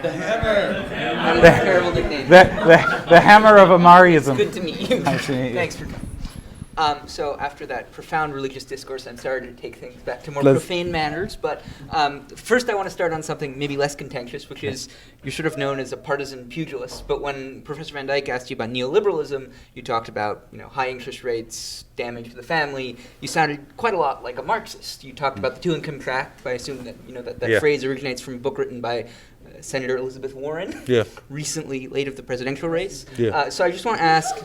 The hammer. That is a terrible nickname. The hammer of Ahmariism. Good to meet you. Nice to meet you. Thanks for coming. So after that profound religious discourse, I'm sorry to take things back to more Let's- profane manners, but first I want to start on something maybe less contentious, which is you're sort of known as a partisan pugilist, but when Professor Van Dyke asked you about neoliberalism, you talked about high interest rates, damage to the family. You sounded quite a lot like a Marxist. You talked about the two-income trap. I assume that that Yeah. phrase originates from a book written by Senator Elizabeth Warren, recently late of the presidential race. Yeah. So I just want to ask,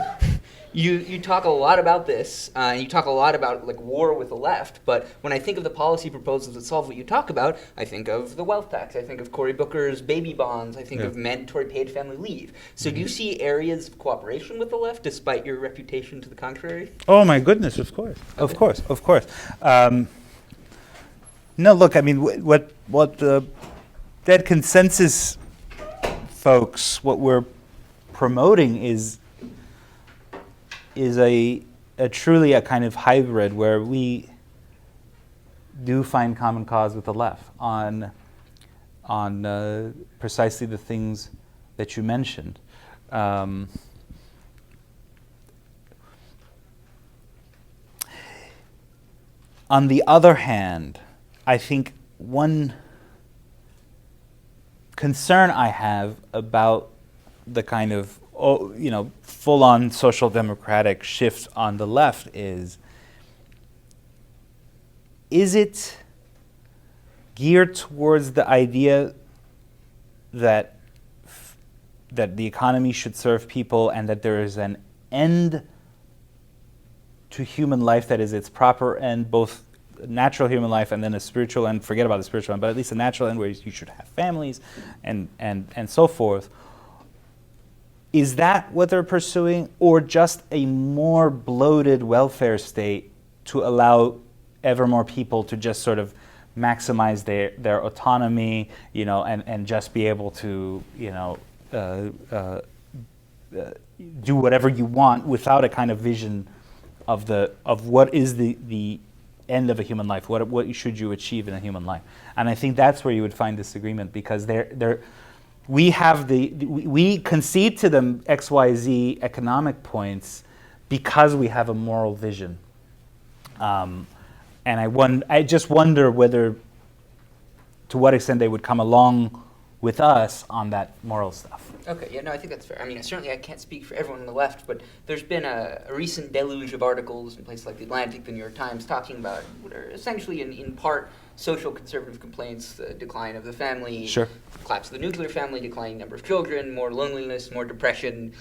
you talk a lot about this, and you talk a lot about war with the left, but when I think of the policy proposals that solve what you talk about, I think of the wealth tax, I think of Cory Booker's baby bonds, I think of mandatory paid family leave. So do you see areas of cooperation with the left, despite your reputation to the contrary? Oh my goodness! Of course, of course. No, look. I mean, what the Dead Consensus folks, what we're promoting is a truly a kind of hybrid where we do find common cause with the left on precisely the things that you mentioned. On the other hand, I think one concern I have about the kind of full-on social democratic shift on the left is it geared towards the idea that the economy should serve people and that there is an end to human life that is its proper end, both natural human life and then a spiritual end, forget about the spiritual end, but at least a natural end where you should have families and so forth. Is that what they're pursuing, or just a more bloated welfare state to allow ever more people to just sort of maximize their autonomy, and just be able to, do whatever you want without a kind of vision of what is the end of a human life, what should you achieve in a human life? And I think that's where you would find disagreement, because we concede to them XYZ economic points because we have a moral vision, and I just wonder to what extent they would come along with us on that moral stuff. Okay, yeah, no, I think that's fair. I mean, certainly I can't speak for everyone on the left, but there's been a recent deluge of articles in places like The Atlantic, The New York Times, talking about what are essentially, in part, social conservative complaints, the decline of the family, collapse of the nuclear family, declining number of children, more loneliness, more depression,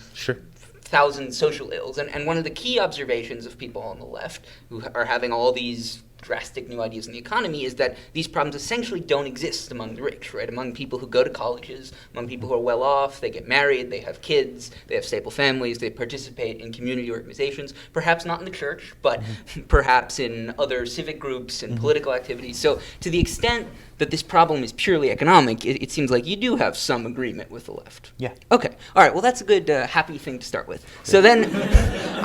thousand social ills. And one of the key observations of people on the left who are having all these drastic new ideas in the economy is that these problems essentially don't exist among the rich, right? Among people who go to colleges, among people who are well off, they get married, they have kids, they have stable families, they participate in community organizations, perhaps not in the church, but perhaps in other civic groups and political activities. So to the extent that this problem is purely economic, it seems like you do have some agreement with the left. Yeah. Okay. All right. Well, that's a good, happy thing to start with. So then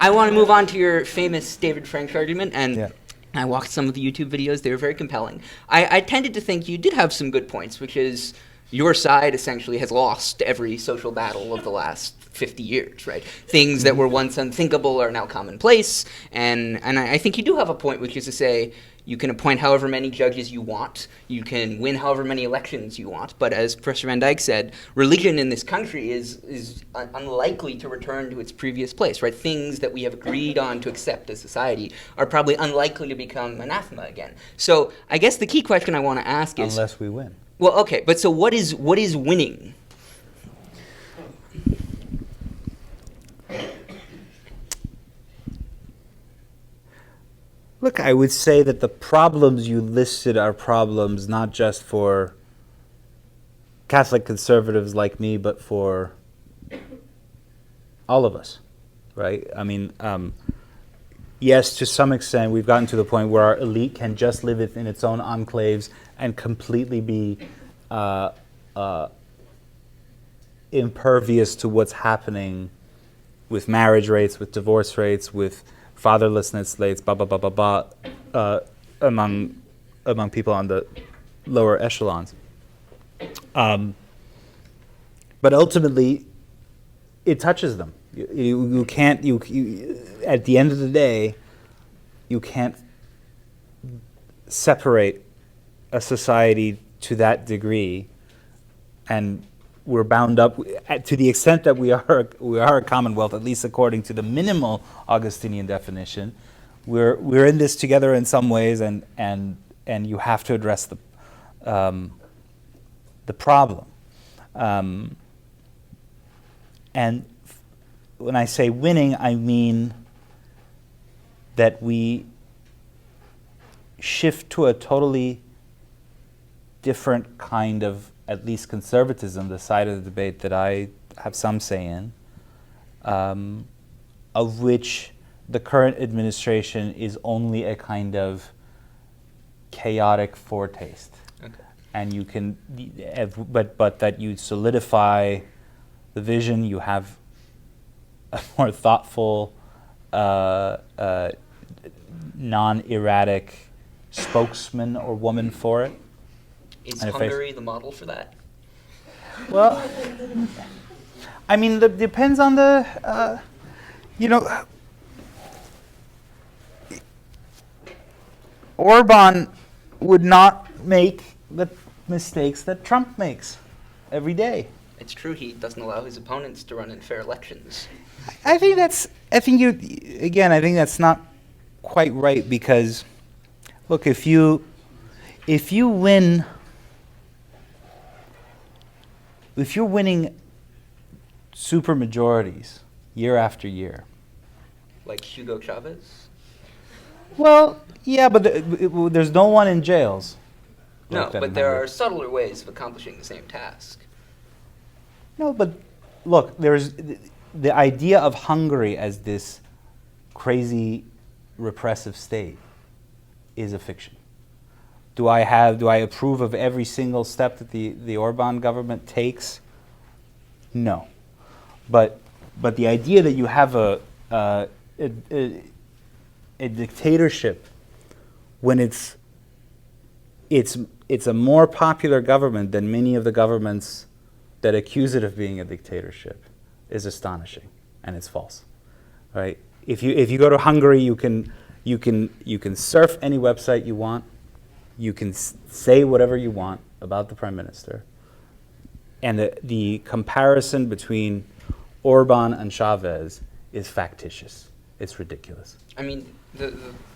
I want to move on to your famous David French argument, and I watched some of the YouTube videos. They were very compelling. I tended to think you did have some good points, which is your side essentially has lost every social battle of the last 50 years, right? Things that were once unthinkable are now commonplace. And I think you do have a point, which is to say, you can appoint however many judges you want. You can win however many elections you want. But as Professor Van Dyke said, religion in this country is unlikely to return to its previous place, right? Things that we have agreed on to accept as society are probably unlikely to become anathema again. So I guess the key question I want to ask is... Unless we win. Well, okay, but so what is winning? Look, I would say that the problems you listed are problems not just for Catholic conservatives like me, but for all of us, right? I mean, yes, to some extent, we've gotten to the point where our elite can just live in its own enclaves and completely be impervious to what's happening with marriage rates, with divorce rates, with fatherlessness rates, among people on the lower echelons. but ultimately, it touches them. You can't. At the end of the day, you can't separate a society to that degree, and we're bound up to the extent that we are a commonwealth, at least according to the minimal Augustinian definition. We're in this together in some ways, and you have to address the problem. And when I say winning, I mean that we shift to a totally different kind of, at least conservatism, the side of the debate that I have some say in, of which the current administration is only a kind of chaotic foretaste. Okay. And you can, but that you solidify the vision, you have a more thoughtful, non-erratic spokesman or woman for it. Is Hungary the model for that? Well, I mean, it depends on the, Orban would not make the mistakes that Trump makes every day. It's true he doesn't allow his opponents to run in fair elections. I think that's not quite right, because, look, if you win, if you're winning super majorities year after year. Like Hugo Chavez? Well, yeah, but there's no one in jails. No, like that but in there Hungary. are subtler ways of accomplishing the same task. No, but look, there's the idea of Hungary as this crazy repressive state is a fiction. Do I approve of every single step that the Orban government takes? No. But the idea that you have a dictatorship when it's a more popular government than many of the governments that accuse it of being a dictatorship is astonishing, and it's false. Right? If you go to Hungary, you can surf any website you want. You can say whatever you want about the prime minister. And the comparison between Orban and Chavez is factitious. It's ridiculous. I mean,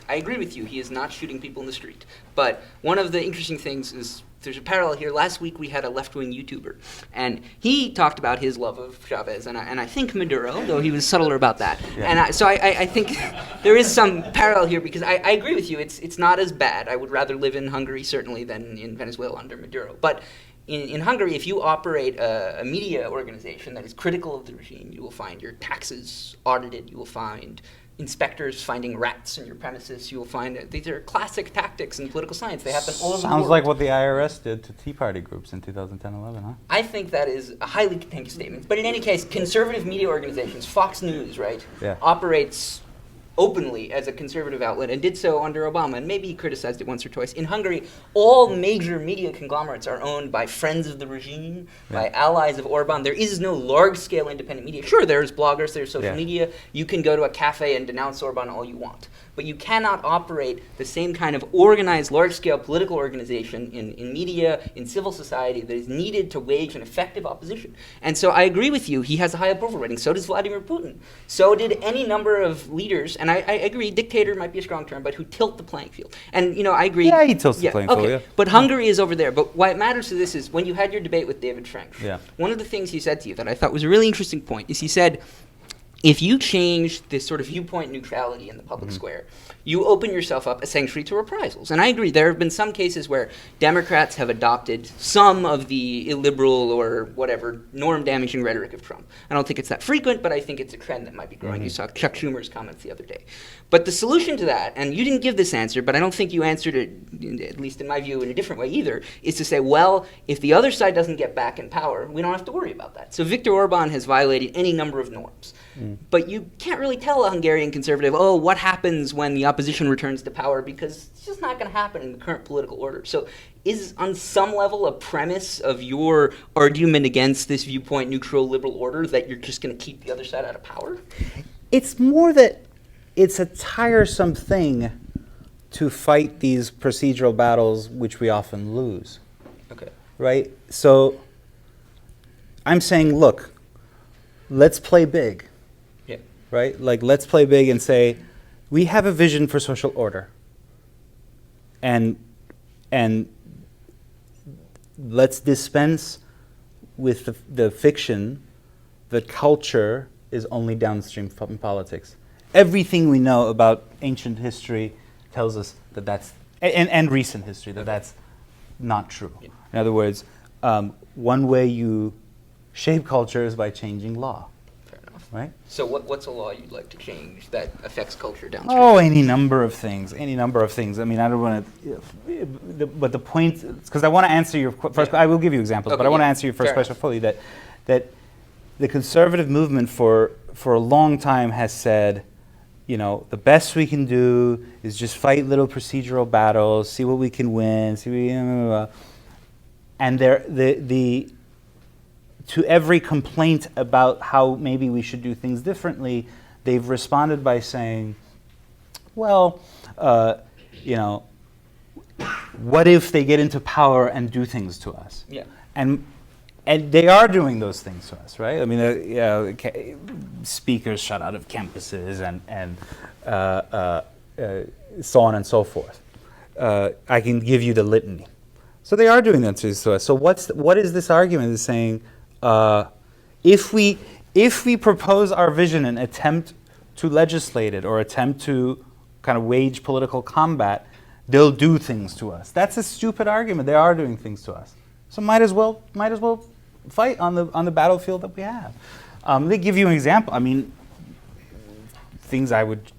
I agree with you. He is not shooting people in the street. But one of the interesting things is there's a parallel here. Last week we had a left-wing YouTuber, and he talked about his love of Chavez, and I think Maduro, though he was subtler about that. Yeah. And I think there is some parallel here, because I agree with you. It's not as bad. I would rather live in Hungary, certainly, than in Venezuela under Maduro. But in Hungary, if you operate a media organization that is critical of the regime, you will find your taxes audited. You will find inspectors finding rats in your premises. You will find these are classic tactics in political science. They happen all over the world. Sounds like what the IRS did to Tea Party groups in 2010-11, huh? I think that is a highly contentious statement. But in any case, conservative media organizations, Fox News, right, Yeah. operates openly as a conservative outlet and did so under Obama, and maybe he criticized it once or twice. In Hungary, all major media conglomerates are owned by friends of the regime, by allies of Orban. There is no large-scale independent media. Sure, there's bloggers, there's social media. You can go to a cafe and denounce Orban all you want. But you cannot operate the same kind of organized, large-scale political organization in media, in civil society, that is needed to wage an effective opposition. And so I agree with you. He has a high approval rating. So does Vladimir Putin. So did any number of leaders, and I agree, dictator might be a strong term, but who tilt the playing field. And, I agree. Yeah, he tilts the playing field, yeah. But Hungary is over there. But why it matters to this is when you had your debate with David French, one of the things he said to you that I thought was a really interesting point is he said, if you change this sort of viewpoint neutrality in the public square, you open yourself up essentially to reprisals. And I agree, there have been some cases where Democrats have adopted some of the illiberal or whatever norm-damaging rhetoric of Trump. I don't think it's that frequent, but I think it's a trend that might be growing. You saw Chuck Schumer's comments the other day. But the solution to that, and you didn't give this answer, but I don't think you answered it, at least in my view, in a different way either, is to say, well, if the other side doesn't get back in power, we don't have to worry about that. So Viktor Orban has violated any number of norms. but you can't really tell a Hungarian conservative, oh, what happens when the opposition returns to power, because it's just not going to happen in the current political order. So is, on some level, a premise of your argument against this viewpoint neutral liberal order that you're just going to keep the other side out of power? It's more that it's a tiresome thing to fight these procedural battles, which we often lose. Okay. Right? So I'm saying, look, let's play big. Yeah. Right? Like, let's play big and say, we have a vision for social order. And let's dispense with the fiction that culture is only downstream from politics. Everything we know about ancient history tells us that that's, and recent history, that that's not true. Yeah. In other words, one way you shape culture is by changing law. Fair enough. Right? So what's a law you'd like to change that affects culture downstream? Oh, any number of things. I mean, I don't want to. But the point, because I want to answer your first. I will give you examples, but I want to answer your first question fully. That the conservative movement for a long time has said, the best we can do is just fight little procedural battles, see what we can win, and to every complaint about how maybe we should do things differently, they've responded by saying, well, what if they get into power and do things to us? Yeah. And they are doing those things to us, right? I mean, speakers shut out of campuses and so on and so forth. I can give you the litany. So they are doing that to us. So what is this argument? Is saying, if we propose our vision and attempt to legislate it or attempt to kind of wage political combat, they'll do things to us. That's a stupid argument. They are doing things to us. So might as well fight on the battlefield that we have. They give you an example. I mean, things I would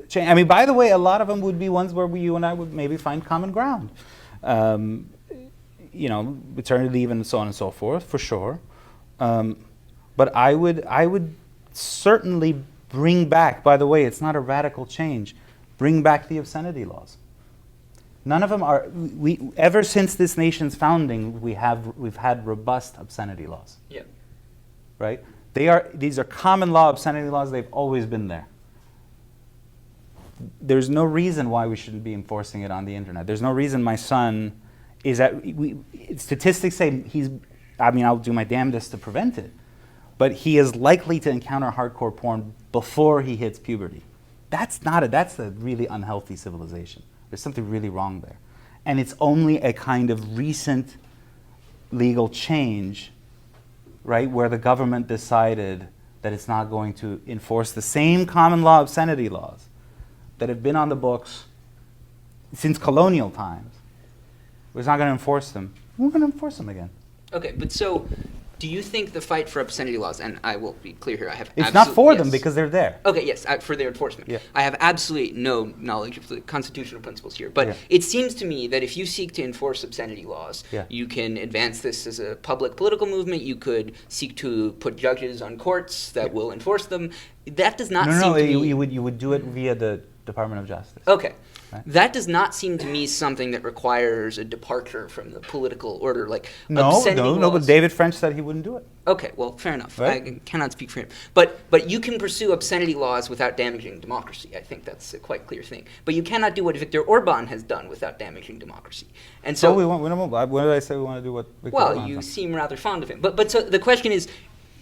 change. I mean, by the way, a lot of them would be ones where you and I would maybe find common ground. Maternity leave and so on and so forth, for sure. But I would certainly bring back, by the way, it's not a radical change, bring back the obscenity laws. None of them are, ever since this nation's founding, we've had robust obscenity laws. Yeah. Right? These are common law obscenity laws, they've always been there. There's no reason why we shouldn't be enforcing it on the internet. There's no reason my son is statistics say I'll do my damnedest to prevent it, but he is likely to encounter hardcore porn before he hits puberty. That's a really unhealthy civilization. There's something really wrong there. And it's only a kind of recent legal change, right, where the government decided that it's not going to enforce the same common law obscenity laws that have been on the books since colonial times. It's not going to enforce them. We're going to enforce them again. Okay, but so do you think the fight for obscenity laws, and I will be clear here, I have It's not for them because they're there. Okay, yes, for their enforcement. Yeah. I have absolutely no knowledge of the constitutional principles here, but it seems to me that if you seek to enforce obscenity laws, you can advance this as a public political movement, you could seek to put judges on courts that will enforce them. That does not seem to me... you would do it via the Department of Justice. Okay. Right. That does not seem to me something that requires a departure from the political order, like No, but David French said he wouldn't do it. Okay, well, fair enough. Right? I cannot speak for him. But you can pursue obscenity laws without damaging democracy. I think that's a quite clear thing. But you cannot do what Viktor Orban has done without damaging democracy. And so, when did I say we want to do what Viktor Orban well, you done? seem rather fond of him. But so the question is,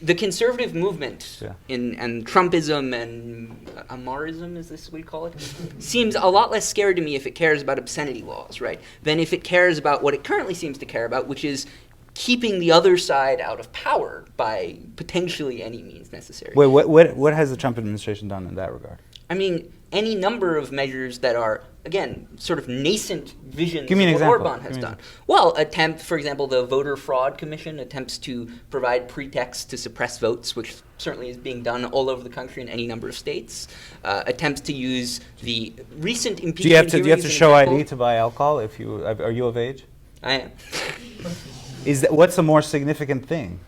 the conservative movement and Trumpism and Ahmarism, is this what you call it, seems a lot less scary to me if it cares about obscenity laws, right, than if it cares about what it currently seems to care about, which is keeping the other side out of power by potentially any means necessary. Wait, what has the Trump administration done in that regard? I mean, any number of measures that are, again, sort of nascent visions Give me an of what example. Orban has done. Well, for example, the Voter Fraud Commission attempts to provide pretexts to suppress votes, which certainly is being done all over the country in any number of states. Attempts to use the recent impeachment Do you have to show ID to buy alcohol? Are you of age? I am. What's a more significant thing?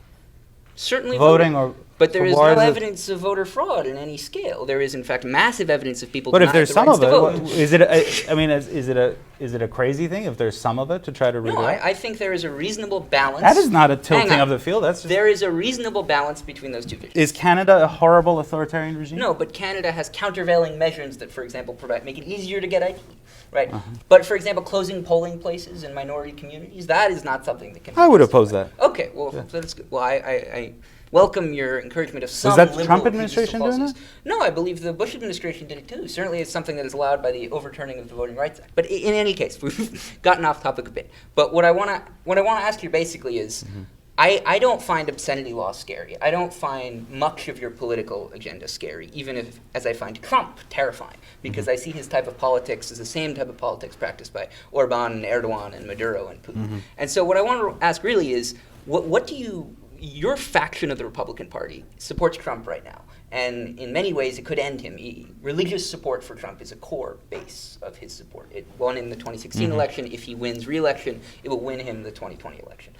Certainly voting or But there is Why no is it- evidence of voter fraud in any scale. There is, in fact, massive evidence of people But if denied there's the some rights of to it, vote. is it? Is it a crazy thing if there's some of it to try to root No, it out? I think there is a reasonable balance. That is not a Hang tilting on. of the field. That's just, There is a reasonable balance between those two visions. is Canada a horrible authoritarian regime? No, but Canada has countervailing measures that, for example, make it easier to get ID, right? Uh-huh. But, for example, closing polling places in minority communities, that is not something that can be I would justified. oppose that. Okay, well, Yeah. that's good. Well, I welcome your encouragement of some that the liberal Trump peaceful administration doing policies. No, I believe the Bush administration did it too. Certainly it's something that is allowed by the overturning of the Voting Rights Act. But in any case, we've gotten off topic a bit. But what I want to ask you basically is, I don't find obscenity law scary. I don't find much of your political agenda scary, even if, as I find Trump terrifying, because I see his type of politics as the same type of politics practiced by Orban and Erdogan and Maduro and Putin. And so what I want to ask really is, what do you, your faction of the Republican Party supports Trump right now, and in many ways it could end him. Religious support for Trump is a core base of his support. It won in the 2016 election. If he wins re-election, it will win him the 2020 election.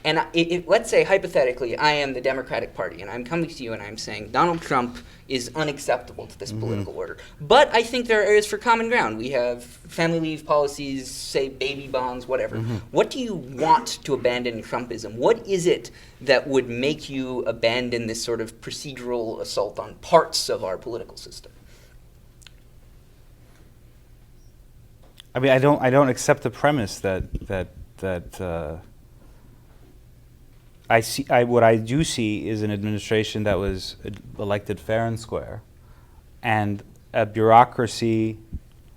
And let's say, hypothetically, I am the Democratic Party, and I'm coming to you and I'm saying Donald Trump is unacceptable to this political order. But I think there are areas for common ground. We have family leave policies, say baby bonds, whatever. What do you want to abandon Trumpism? What is it that would make you abandon this sort of procedural assault on parts of our political system? I mean, I don't accept the premise that what I do see is an administration that was elected fair and square, and a bureaucracy,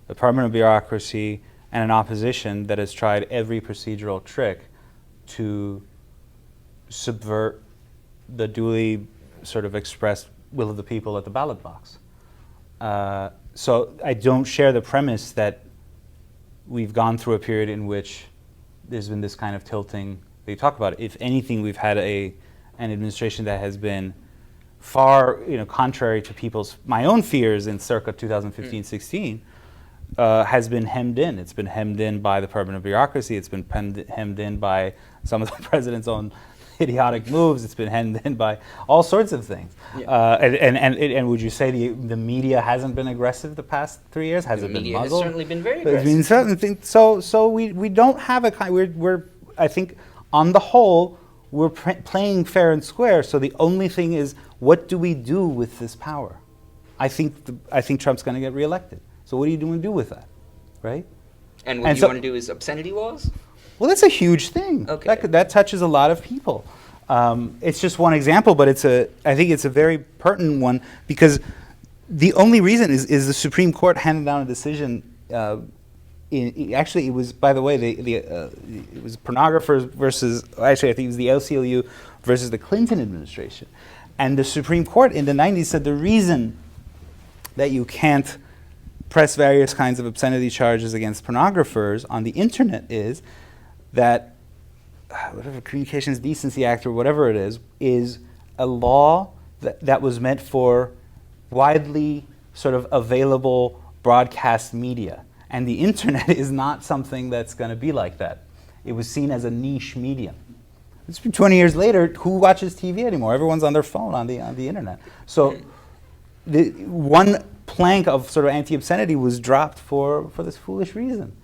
a permanent bureaucracy, and an opposition that has tried every procedural trick to subvert the duly sort of expressed will of the people at the ballot box. So I don't share the premise that we've gone through a period in which there's been this kind of tilting that you talk about. If anything, we've had an administration that has been far, contrary to my own fears in circa 2015-16, has been hemmed in. It's been hemmed in by the permanent bureaucracy. It's been hemmed in by some of the president's own idiotic moves. It's been hemmed in by all sorts of things. Yeah. And would you say the media hasn't been aggressive the past 3 years? Has it been media has muzzled? certainly been very There's been aggressive. certain things. So we don't have a kind. We're I think on the whole we're playing fair and square. So the only thing is, what do we do with this power? I think Trump's going to get reelected. So what are you going to do with that, right? And what you want to do is obscenity laws? Well, that's a huge thing. Okay. That touches a lot of people. It's just one example, but I think it's a very pertinent one, because the only reason is the Supreme Court handed down a decision. Actually, it was, by the way, it was pornographers versus, actually, I think it was the ACLU versus the Clinton administration. And the Supreme Court in the 90s said the reason that you can't press various kinds of obscenity charges against pornographers on the internet is that whatever Communications Decency Act or whatever it is a law that was meant for widely sort of available broadcast media. And the internet is not something that's going to be like that. It was seen as a niche medium. It's been 20 years later, who watches TV anymore? Everyone's on their phone on the internet. So the one plank of sort of anti-obscenity was dropped for this foolish reason.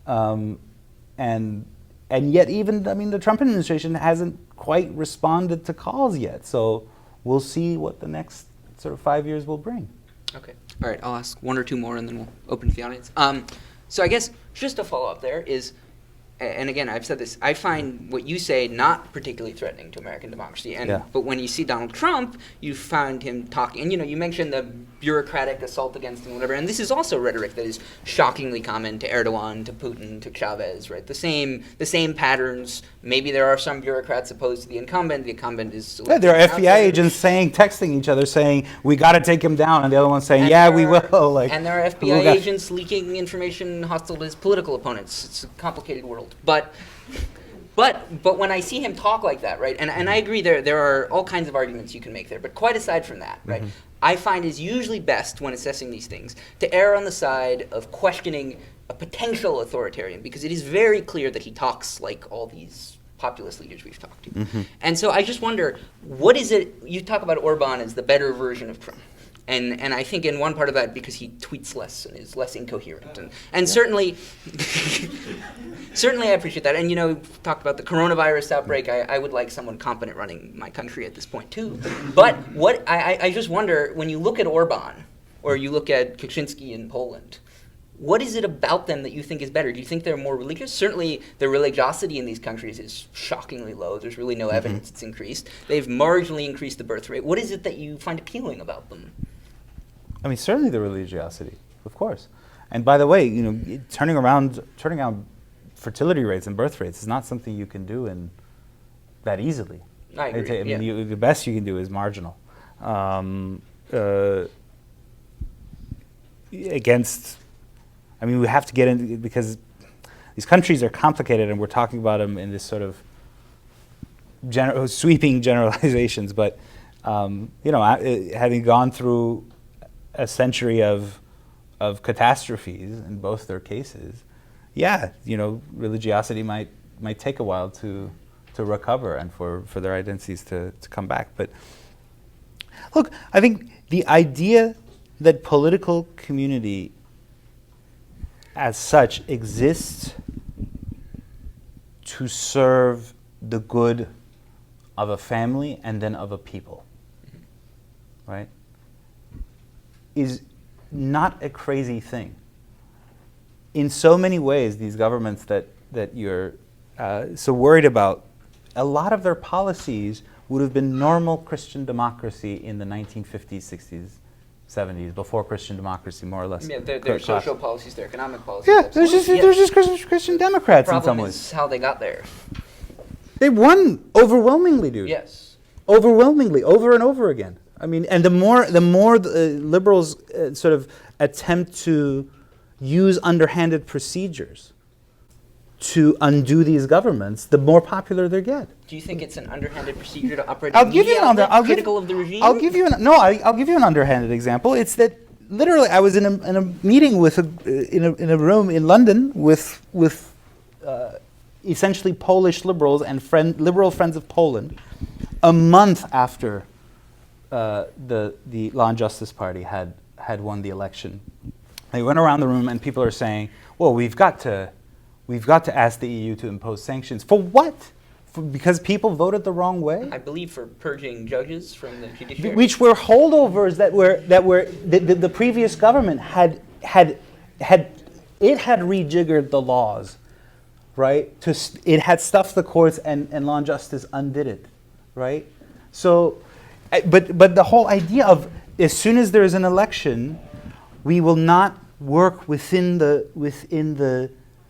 And yet even, the Trump administration hasn't quite responded to calls yet. So we'll see what the next sort of 5 years will bring. Okay. All right, I'll ask one or two more and then we'll open to the audience. So I guess just a follow-up there is, and again, I've said this, I find what you say not particularly threatening to American democracy. But when you see Donald Trump, you find him talking, and you mentioned the bureaucratic assault against him, whatever, and this is also rhetoric that is shockingly common to Erdogan, to Putin, to Chavez, right? The same patterns. Maybe there are some bureaucrats opposed to the incumbent. The incumbent is... Yeah, there are FBI agents texting each other saying, we got to take him down, and the other one's saying, we will. And there are FBI agents leaking information hostile to his political opponents. It's a complicated world. But when I see him talk like that, right, and I agree there are all kinds of arguments you can make there, but quite aside from that, right, I find it's usually best when assessing these things to err on the side of questioning a potential authoritarian, because it is very clear that he talks like all these populist leaders we've talked to. And so I just wonder, what is it, you talk about Orban as the better version of Trump. And I think in one part of that because he tweets less and is less incoherent. And certainly, certainly I appreciate that. And we've talked about the coronavirus outbreak. I would like someone competent running my country at this point too. But what I just wonder, when you look at Orban, or you look at Kaczynski in Poland, what is it about them that you think is better? Do you think they're more religious? Certainly the religiosity in these countries is shockingly low. There's really no evidence it's increased. They've marginally increased the birth rate. What is it that you find appealing about them? I mean, certainly the religiosity, of course. And by the way, turning around fertility rates and birth rates is not something you can do that easily. I agree. I mean, the best you can do is marginal. We have to get into, because these countries are complicated, and we're talking about them in this sort of sweeping generalizations. But having gone through a century of catastrophes in both their cases, religiosity might take a while to recover and for their identities to come back. But look, I think the idea that political community as such exists to serve the good of a family and then of a people, right, is not a crazy thing. In so many ways, these governments that you're so worried about, a lot of their policies would have been normal Christian democracy in the 1950s, 60s, 70s, before Christian democracy, more or less. Yeah, their social policies, their economic policies. Yeah, there's just Christian Democrats in some ways. The problem is how they got there. They won overwhelmingly, dude. Yes. Overwhelmingly, over and over again. I mean, and the more the liberals sort of attempt to use underhanded procedures to undo these governments, the more popular they get. Do you think it's an underhanded procedure to operate critical of the regime? I'll give you an underhanded example. It's that literally I was in a meeting in a room in London with essentially Polish liberals and liberal friends of Poland, a month after the Law and Justice Party had won the election. They went around the room and people are saying, "Well, we've got to ask the EU to impose sanctions." For what? Because people voted the wrong way? I believe for purging judges from the judiciary. Which were holdovers that the previous government had rejiggered the laws, right? It had stuffed the courts and Law and Justice undid it, right? So, but the whole idea of as soon as there is an election, we will not work within the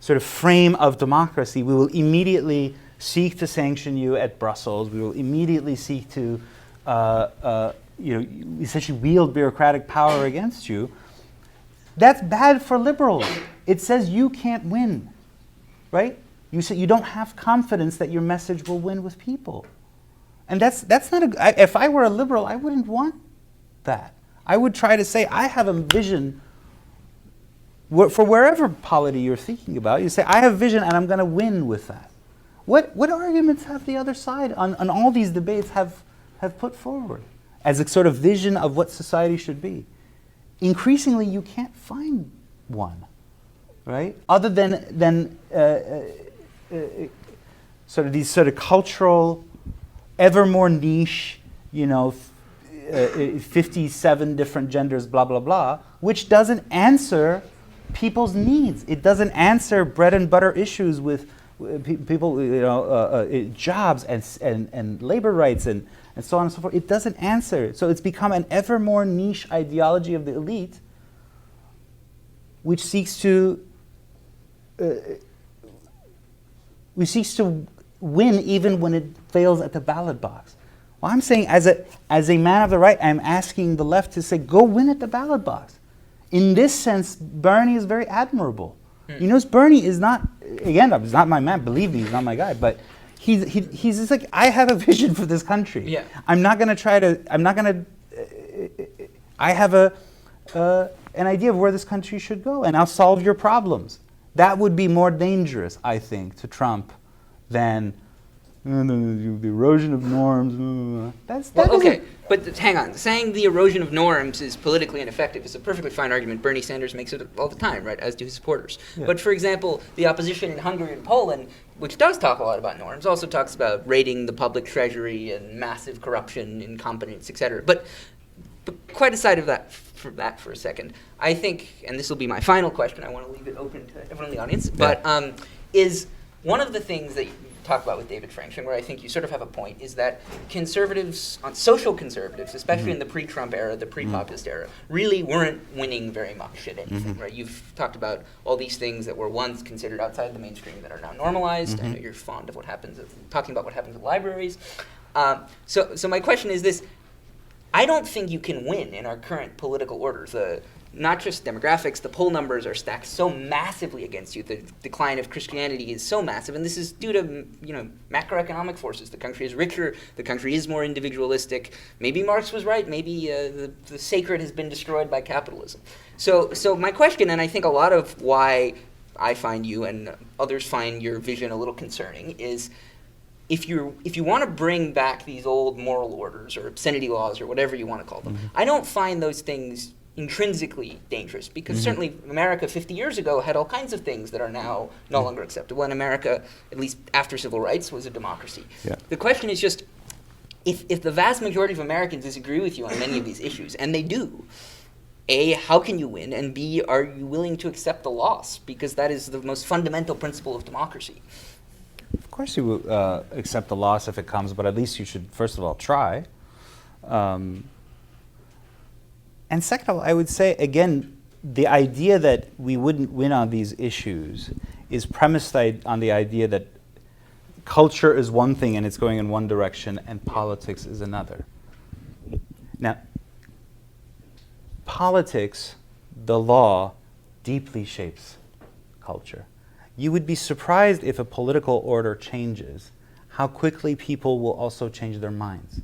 sort of frame of democracy. We will immediately seek to sanction you at Brussels. We will immediately seek to, essentially wield bureaucratic power against you. That's bad for liberals. It says you can't win, right? You say you don't have confidence that your message will win with people, and that's not if I were a liberal, I wouldn't want that. I would try to say I have a vision. For wherever polity you're thinking about, you say, I have vision and I'm going to win with that. What arguments have the other side on all these debates have put forward as a sort of vision of what society should be? Increasingly, you can't find one, right? Other than sort of these sort of cultural, ever more niche, 57 different genders, blah, blah, blah, which doesn't answer people's needs. It doesn't answer bread and butter issues with people, jobs and labor rights and so on and so forth. It doesn't answer. So it's become an ever more niche ideology of the elite, which seeks to win even when it fails at the ballot box. Well, I'm saying as a man of the right, I'm asking the left to say, go win at the ballot box. In this sense, Bernie is very admirable. You notice Bernie is not, again, he's not my man, believe me, he's not my guy, but he's just like, I have a vision for this country. Yeah. I have an idea of where this country should go, and I'll solve your problems. That would be more dangerous, I think, to Trump than the erosion of norms. Okay, but hang on. Saying the erosion of norms is politically ineffective is a perfectly fine argument. Bernie Sanders makes it all the time, right, as do his supporters. Yeah. But for example, the opposition in Hungary and Poland, which does talk a lot about norms, also talks about raiding the public treasury and massive corruption, incompetence, etc. But quite aside of that for a second, I think, and this will be my final question, I want to leave it open to everyone in the audience, but is one of the things that you talk about with David French, and where I think you sort of have a point, is that conservatives, social conservatives, especially in the pre-Trump era, the pre-populist era, really weren't winning very much at anything, right? You've talked about all these things that were once considered outside the mainstream that are now normalized. I know you're fond of talking about what happens at libraries. So my question is this. I don't think you can win in our current political order. Not just demographics, the poll numbers are stacked so massively against you. The decline of Christianity is so massive, and this is due to macroeconomic forces. The country is richer, the country is more individualistic. Maybe Marx was right, maybe the sacred has been destroyed by capitalism. So my question, and I think a lot of why I find you and others find your vision a little concerning, is if you want to bring back these old moral orders or obscenity laws or whatever you want to call them, I don't find those things intrinsically dangerous, because certainly America 50 years ago had all kinds of things that are now no longer acceptable, and America, at least after civil rights, was a democracy. Yeah. The question is just, if the vast majority of Americans disagree with you on many of these issues, and they do, A, how can you win, and B, are you willing to accept the loss? Because that is the most fundamental principle of democracy. Of course you will accept the loss if it comes, but at least you should, first of all, try. And second of all, I would say, again, the idea that we wouldn't win on these issues is premised on the idea that culture is one thing and it's going in one direction and politics is another. Now, politics, the law, deeply shapes culture. You would be surprised if a political order changes, how quickly people will also change their minds.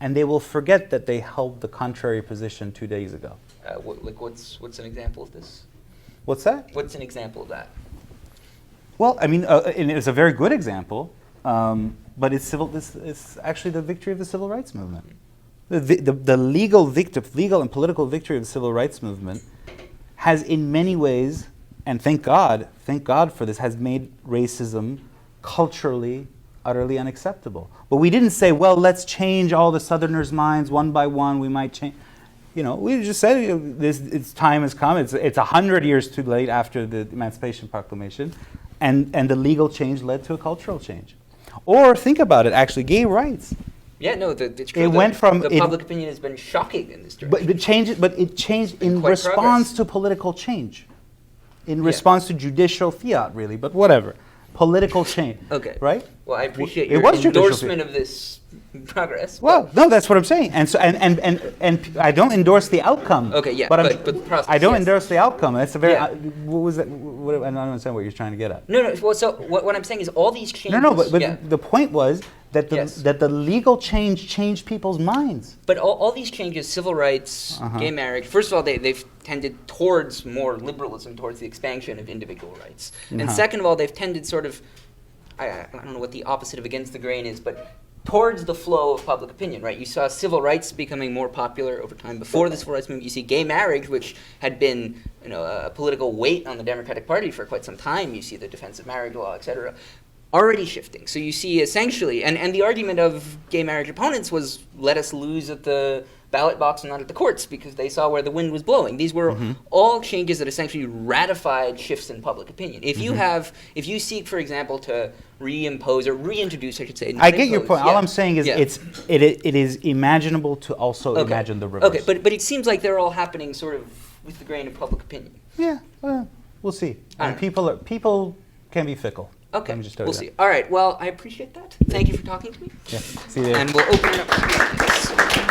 And they will forget that they held the contrary position 2 days ago. What's an example of this? What's that? What's an example of that? Well, I mean, and it's a very good example, but it's actually the victory of the civil rights movement. The legal and political victory of the civil rights movement has, in many ways, and thank God for this, has made racism culturally utterly unacceptable. But we didn't say, well, let's change all the Southerners' minds one by one. We might change. We just said its time has come. It's 100 years too late after the Emancipation Proclamation, and the legal change led to a cultural change. Or think about it. Actually, gay rights. Yeah, no, it's true. It went from public opinion has been shocking in this direction. But it changed in response to political change, in response to judicial fiat, really. But whatever. Political change. Okay. Right? Well, I appreciate your endorsement of this progress. Well, no, that's what I'm saying. And so and I don't endorse the outcome. Okay, yeah. But the process, I don't endorse the outcome. That's a very what was that? I don't understand what you're trying to get at. No. Well, so what I'm saying is all these changes. No, but the point was that the legal change changed people's minds. But all these changes, civil rights, gay marriage, first of all, they've tended towards more liberalism, towards the expansion of individual rights. And second of all, they've tended sort of, I don't know what the opposite of against the grain is, but towards the flow of public opinion, right? You saw civil rights becoming more popular over time. Before the civil rights movement, you see gay marriage, which had been a political weight on the Democratic Party for quite some time. You see the defense of marriage law, et cetera, already shifting. So you see essentially, and the argument of gay marriage opponents was, let us lose at the ballot box and not at the courts, because they saw where the wind was blowing. These were all changes that essentially ratified shifts in public opinion. If you seek, for example, to reimpose or reintroduce, I should say. I get your point. All I'm saying is it is imaginable to also imagine the reverse. Okay, but it seems like they're all happening sort of with the grain of public opinion. Yeah, well, we'll see. And people can be fickle. Okay, we'll see. All right, well, I appreciate that. Thank you for talking to me. Yeah, see you there. And we'll open it up to you.